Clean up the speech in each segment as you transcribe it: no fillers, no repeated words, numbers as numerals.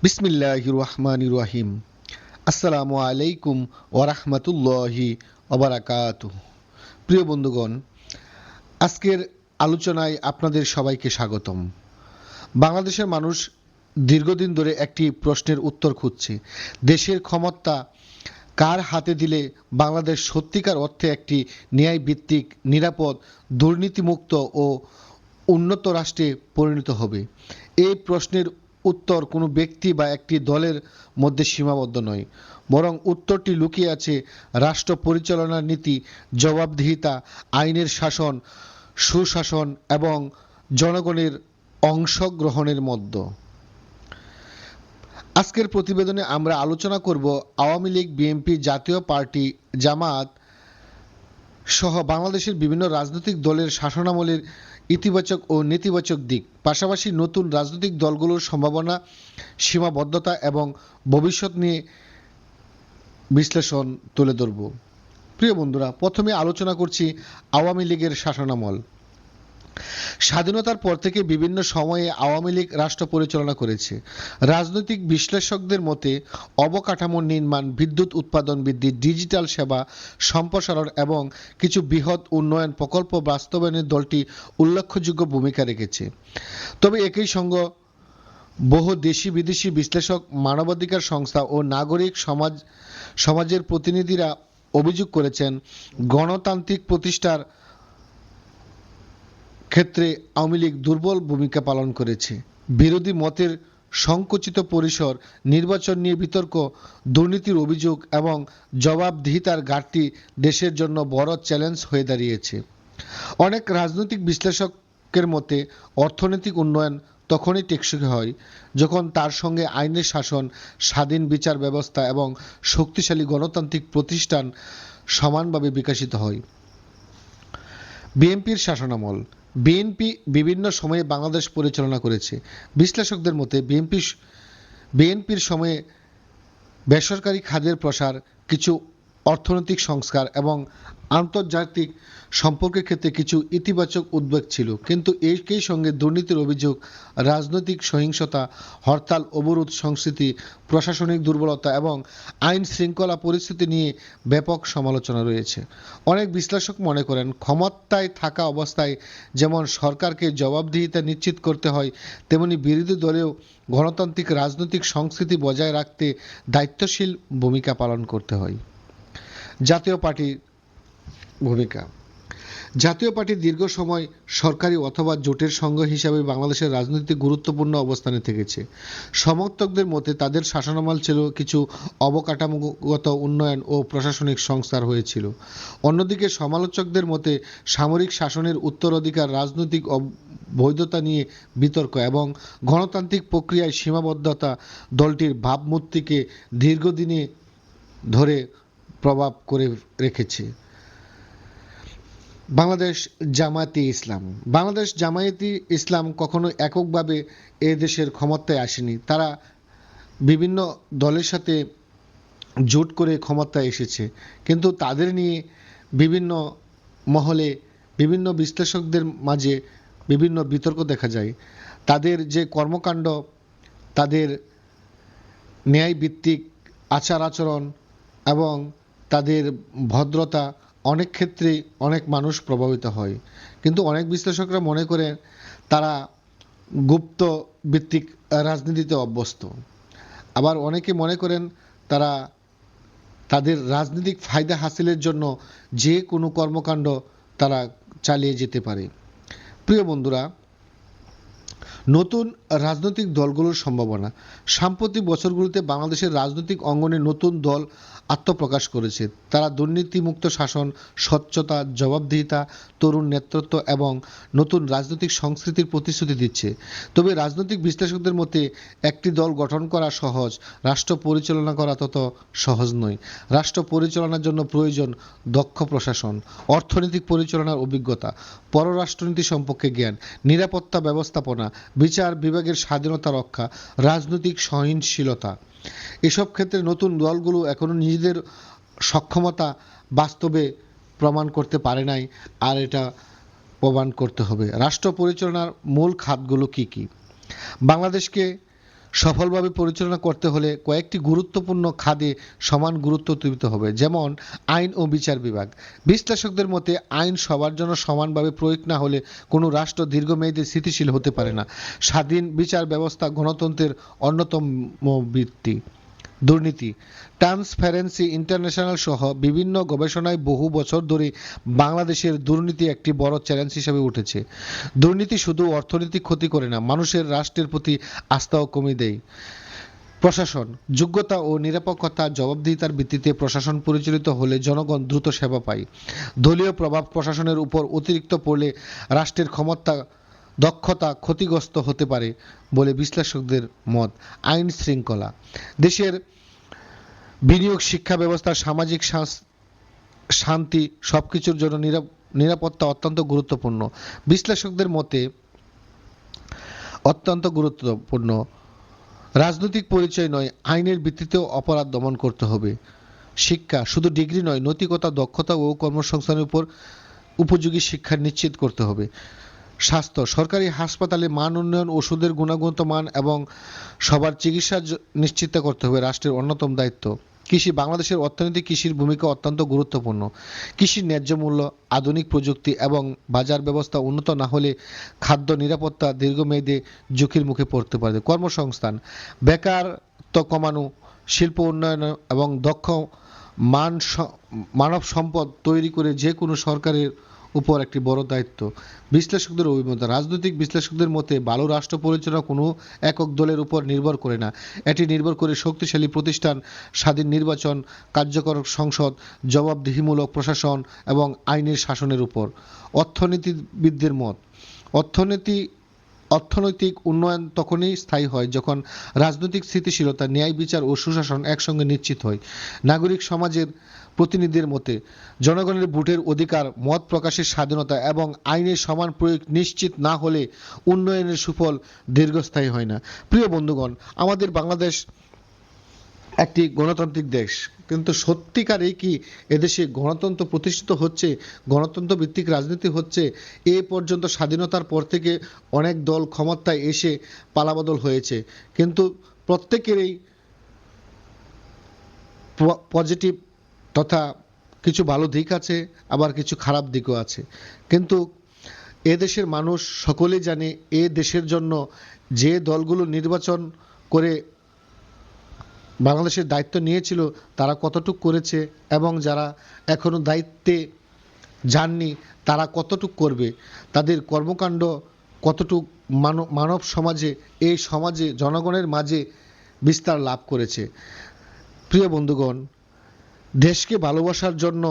বিসমিল্লাহির রহমানির রহিম। আসসালামু আলাইকুম ওরহমতুল্লাহি ওবারাকাতুহু। প্রিয় বন্ধুগণ, আজকের আলোচনায় আপনাদের সবাইকে স্বাগতম। বাংলাদেশের মানুষ দীর্ঘদিন ধরে একটি প্রশ্নের উত্তর খুঁজছে। দেশের ক্ষমতা কার হাতে দিলে বাংলাদেশ সত্যিকার অর্থে একটি ন্যায়ভিত্তিক, নিরাপদ, দুর্নীতিমুক্ত ও উন্নত রাষ্ট্রে পরিণত হবে? এই প্রশ্নের উত্তর কোনো ব্যক্তি বা একটি দলের মধ্যে সীমাবদ্ধ নয়, বরং উত্তরটি লুকিয়ে আছে রাষ্ট্র পরিচালনার নীতি, জবাবদিহিতা, আইনের শাসন, সুশাসন এবং জনগণের অংশগ্রহণের মধ্যে। আজকের প্রতিবেদনে আমরা আলোচনা করব আওয়ামী লীগ, বিএনপি, জাতীয় পার্টি, জামায়াত সহ বাংলাদেশের বিভিন্ন রাজনৈতিক দলের শাসনামলের ইতিবাচক ও নেতিবাচক দিক, পাশাপাশি নতুন রাজনৈতিক দলগুলোর সম্ভাবনা, সীমাবদ্ধতা এবং ভবিষ্যৎ নিয়ে বিশ্লেষণ তুলে ধরব। প্রিয় বন্ধুরা, প্রথমে আলোচনা করছি আওয়ামী লীগের শাসনামল। স্বাধীনতার পর থেকে বিভিন্ন সময়ে আওয়ামী লীগ রাষ্ট্র পরিচালনা করেছে। রাজনৈতিক বিশ্লেষকদের মতে অবকাঠামো নির্মাণ, বিদ্যুৎ উৎপাদন বৃদ্ধি, ডিজিটাল সেবা সম্প্রসারণ এবং কিছু বৃহৎ উন্নয়ন প্রকল্প বাস্তবায়নে দলটি উল্লেখযোগ্য ভূমিকা রেখেছে। তবে একই সঙ্গে বহু দেশি বিদেশি বিশ্লেষক, মানবাধিকার সংস্থা ও নাগরিক সমাজের প্রতিনিধিরা অভিযোগ করেছেন, গণতান্ত্রিক প্রতিষ্ঠার ক্ষেত্রে আওয়ামী লীগ দুর্বল ভূমিকা পালন করেছে। বিরোধী মতের সংকুচিত পরিসর, নির্বাচন নিয়ে বিতর্ক, দুর্নীতির অভিযোগ এবং জবাবদিহিতার ঘাটতি দেশের জন্য বড় চ্যালেঞ্জ হয়ে দাঁড়িয়েছে। অনেক রাজনৈতিক বিশ্লেষকের মতে অর্থনৈতিক উন্নয়ন তখনই টেকসই হয় যখন তার সঙ্গে আইনের শাসন, স্বাধীন বিচার ব্যবস্থা এবং শক্তিশালী গণতান্ত্রিক প্রতিষ্ঠান সমানভাবে বিকশিত হয়। বিএনপির শাসনামল। বিএনপি বিভিন্ন সময়ে বাংলাদেশ পরিচালনা করেছে। বিশ্লেষকদের মতে বিএনপির সময়ে বেসরকারি খাতের প্রসার, কিছু অর্থনৈতিক সংস্কার এবং আন্তর্জাতিক সম্পর্কের ক্ষেত্রে কিছু ইতিবাচক উদ্বেগ ছিল, কিন্তু একই সঙ্গে দুর্নীতির অভিযোগ, রাজনৈতিক সহিংসতা, হরতাল, অবরোধ সংস্কৃতি, প্রশাসনিক দুর্বলতা এবং আইন শৃঙ্খলা পরিস্থিতি নিয়ে ব্যাপক সমালোচনা রয়েছে। অনেক বিশ্লেষক মনে করেন, ক্ষমতায় থাকা অবস্থায় যেমন সরকারকে জবাবদিহিতা নিশ্চিত করতে হয়, তেমনি বিরোধী দলেও গণতান্ত্রিক রাজনৈতিক সংস্কৃতি বজায় রাখতে দায়িত্বশীল ভূমিকা পালন করতে হয়। জাতীয় পার্টির ভূমিকা। জাতীয় পার্টি দীর্ঘ সময় সরকারি অথবা জোটের সংঘ হিসাবে বাংলাদেশের রাজনীতিতে গুরুত্বপূর্ণ অবস্থানে থেকেছে। সমর্থকদের মতে তাদের শাসনামল ছিল কিছু অবকাঠামোগত উন্নয়ন ও প্রশাসনিক সংস্কার হয়েছিল। অন্যদিকে সমালোচকদের মতে সামরিক শাসনের উত্তরাধিকার, রাজনৈতিক বৈধতা নিয়ে বিতর্ক এবং গণতান্ত্রিক প্রক্রিয়ায় সীমাবদ্ধতা দলটির ভাবমূর্তিকে দীর্ঘদিনে ধরে প্রভাব করে রেখেছে। বাংলাদেশ জামায়াতে ইসলাম। বাংলাদেশ জামায়াতে ইসলাম কখনো এককভাবে এ দেশের ক্ষমতায় আসেনি। তারা বিভিন্ন দলের সাথে জোট করে ক্ষমতায় এসেছে, কিন্তু তাদের নিয়ে বিভিন্ন মহলে, বিভিন্ন বিশ্লেষকদের মাঝে বিভিন্ন বিতর্ক দেখা যায়। তাদের যে কর্মকাণ্ড, তাদের ন্যায়ভিত্তিক আচার আচরণ এবং তাদের ভদ্রতা, অনেক ক্ষেত্রে অনেক মানুষ প্রভাবিত হয়, কিন্তু অনেক বিশ্লেষকরা মনে করেন তারা গুপ্ত ভিত্তিক রাজনীতিতে অভ্যস্ত। আবার অনেকে মনে করেন তারা তাদের রাজনৈতিক ফায়দা হাসিলের জন্য যে কোনো কর্মকাণ্ড তারা চালিয়ে যেতে পারে। প্রিয় বন্ধুরা, নতুন রাজনৈতিক দলগুলোর সম্ভাবনা। সাম্প্রতিক বছরগুলোতে বাংলাদেশের রাজনৈতিক অঙ্গনে নতুন দল আত্মপ্রকাশ করেছে। তারা দুর্নীতিমুক্ত শাসন, স্বচ্ছতা, জবাবদিহিতা, তরুণ নেতৃত্ব এবং নতুন রাজনৈতিক সংস্কৃতির প্রতিশ্রুতি দিচ্ছে। তবে রাজনৈতিক বিশ্লেষকদের মতে একটি দল গঠন করা সহজ, রাষ্ট্র পরিচালনা করা তত সহজ নয়। রাষ্ট্র পরিচালনার জন্য প্রয়োজন দক্ষ প্রশাসন, অর্থনৈতিক পরিচালনার অভিজ্ঞতা, পররাষ্ট্রনীতি সম্পর্কে জ্ঞান, নিরাপত্তা ব্যবস্থাপনা, বিচার বিভাগের স্বাধীনতা রক্ষা, রাজনৈতিক সহনশীলতা। এসব ক্ষেত্রে নতুন দলগুলো এখনো নিজেদের সক্ষমতা বাস্তবে প্রমাণ করতে পারে নাই, আর এটা প্রমাণ করতে হবে। রাষ্ট্র পরিচালনার মূল খাতগুলো কি কি? বাংলাদেশকে সফলভাবে পরিচালনা করতে হলে কয়েকটি গুরুত্বপূর্ণ খাতে সমান গুরুত্ব দিতে হবে, যেমন আইন ও বিচার বিভাগ। বিশ্লেষকদের মতে আইন সবার জন্য সমানভাবে প্রয়োগ না হলে কোনো রাষ্ট্র দীর্ঘমেয়াদী স্থিতিশীল হতে পারে না। স্বাধীন বিচার ব্যবস্থা গণতন্ত্রের অন্যতম ভিত্তি। দুর্নীতি। ট্রান্সপারেন্সি ইন্টারন্যাশনাল সহ বিভিন্ন গবেষণায় বহু বছর ধরে বাংলাদেশের দুর্নীতি একটি বড় চ্যালেঞ্জ হিসেবে উঠেছে। দুর্নীতি শুধু অর্থনৈতিক ক্ষতি করে না, মানুষের রাষ্ট্রের প্রতি আস্থাও কমিয়ে দেয়। প্রশাসন। যোগ্যতা ও নিরপেক্ষতা জবাবদিহিতার ভিত্তিতে প্রশাসন পরিচালিত হলে জনগণ দ্রুত সেবা পায়। দলীয় প্রভাব প্রশাসনের উপর অতিরিক্ত পড়লে রাষ্ট্রের ক্ষমতা দক্ষতা ক্ষতিগ্রস্ত হতে পারে বলে বিশ্লেষকদের মত। আইন শৃঙ্খলা। দেশের বিনিয়োগ, শিক্ষা ব্যবস্থা, সামাজিক শান্তি সবকিছুর জন্য নিরাপত্তা অত্যন্ত গুরুত্বপূর্ণ। বিশ্লেষকদের মতে অত্যন্ত গুরুত্বপূর্ণ। রাজনৈতিক পরিচয় নয়, আইনের ভিত্তিতেও অপরাধ দমন করতে হবে। শিক্ষা। শুধু ডিগ্রি নয়, নৈতিকতা, দক্ষতা ও কর্মসংস্থানের উপর উপযোগী শিক্ষা নিশ্চিত করতে হবে। স্বাস্থ্য। সরকারি হাসপাতালে মান উন্নয়ন, ওষুধের গুণগত মান এবং সবার চিকিৎসা নিশ্চিত করতে হবে রাষ্ট্রের অন্যতম দায়িত্ব। কৃষি। বাংলাদেশের অর্থনীতি কৃষির ভূমিকা অত্যন্ত গুরুত্বপূর্ণ। কৃষির ন্যায্য মূল্য, আধুনিক প্রযুক্তি এবং বাজার ব্যবস্থা উন্নত না হলে খাদ্য নিরাপত্তা দীর্ঘমেয়াদী ঝুঁকির মুখে পড়তে পারে। কর্মসংস্থান। বেকারত্ব কমানো, শিল্প উন্নয়ন এবং দক্ষ মানব সম্পদ তৈরি করে যে কোনো সরকারের উপর একটি বড় দায়িত্ব। বিশ্লেষকদের অভিমত। রাজনৈতিক বিশ্লেষকদের মতে ভালো রাষ্ট্র পরিচালনা কোনো একক দলের উপর নির্ভর করে না, এটি নির্ভর করে শক্তিশালী প্রতিষ্ঠান, স্বাধীন নির্বাচন, কার্যকর সংসদ, জবাবদিহিমূলক প্রশাসন এবং আইনের শাসনের উপর। অর্থনীতিবিদদের মত। অর্থনৈতিক উন্নয়ন তখনই স্থায়ী হয় যখন রাজনৈতিক স্থিতিশীলতা, ন্যায় বিচার ও সুশাসন একসঙ্গে নিশ্চিত হয়। নাগরিক সমাজের প্রতিনিধিদের মতে জনগণের ভোটের অধিকার, মত প্রকাশের স্বাধীনতা এবং আইনের সমান প্রয়োগ নিশ্চিত না হলে উন্নয়নের সুফল দীর্ঘস্থায়ী হয় না। প্রিয় বন্ধুগণ, আমাদের বাংলাদেশ একটি গণতান্ত্রিক দেশ, কিন্তু সত্যিকারে কি এদেশে গণতন্ত্র প্রতিষ্ঠিত হচ্ছে, গণতন্ত্র ভিত্তিক রাজনীতি হচ্ছে? এ পর্যন্ত স্বাধীনতার পর থেকে অনেক দল ক্ষমতায় এসে পালাবদল হয়েছে, কিন্তু প্রত্যেকেরই পজিটিভ তথা কিছু ভালো দিক আছে, আবার কিছু খারাপ দিকও আছে। কিন্তু এ দেশের মানুষ সকলেই জানে এ দেশের জন্য যে দলগুলো নির্বাচন করে বাংলাদেশের দায়িত্ব নিয়েছিল তারা কতটুক করেছে এবং যারা এখনো দায়িত্বে যাননি তারা কতটুক করবে, তাদের কর্মকাণ্ড কতটুক মানব সমাজে, এই সমাজে, জনগণের মাঝে বিস্তার লাভ করেছে। প্রিয় বন্ধুগণ, দেশকে ভালোবাসার জন্য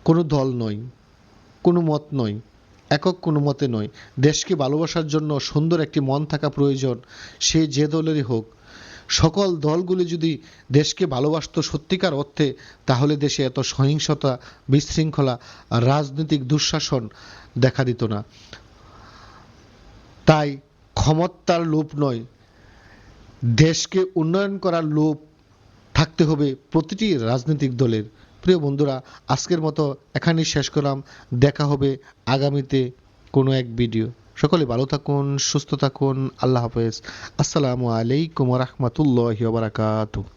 কোনো দল নয়, কোনো মত নয়, একক কোনো মতে নয়, দেশকে ভালোবাসার জন্য সুন্দর একটি মন থাকা প্রয়োজন, সে যে দলেরই হোক। সকল দলগুলি যদি দেশকে ভালোবাসতো সত্যিকার অর্থে, তাহলে দেশে এত সহিংসতা, বিশৃঙ্খলা, রাজনৈতিক দুঃশাসন দেখা দিত না। তাই ক্ষমতার লোভ নয়, দেশকে উন্নয়ন করার লোভ থাকতে হবে প্রতিটি রাজনৈতিক দলের। প্রিয় বন্ধুরা, আজকের মতো এখানেই শেষ করলাম। দেখা হবে আগামীতে কোনো এক ভিডিও। সকলে ভালো থাকুন, সুস্থ থাকুন। আল্লাহ হাফেজ। আসসালামু আলাইকুম ওয়া রাহমাতুল্লাহি ওয়া বারাকাতুহু।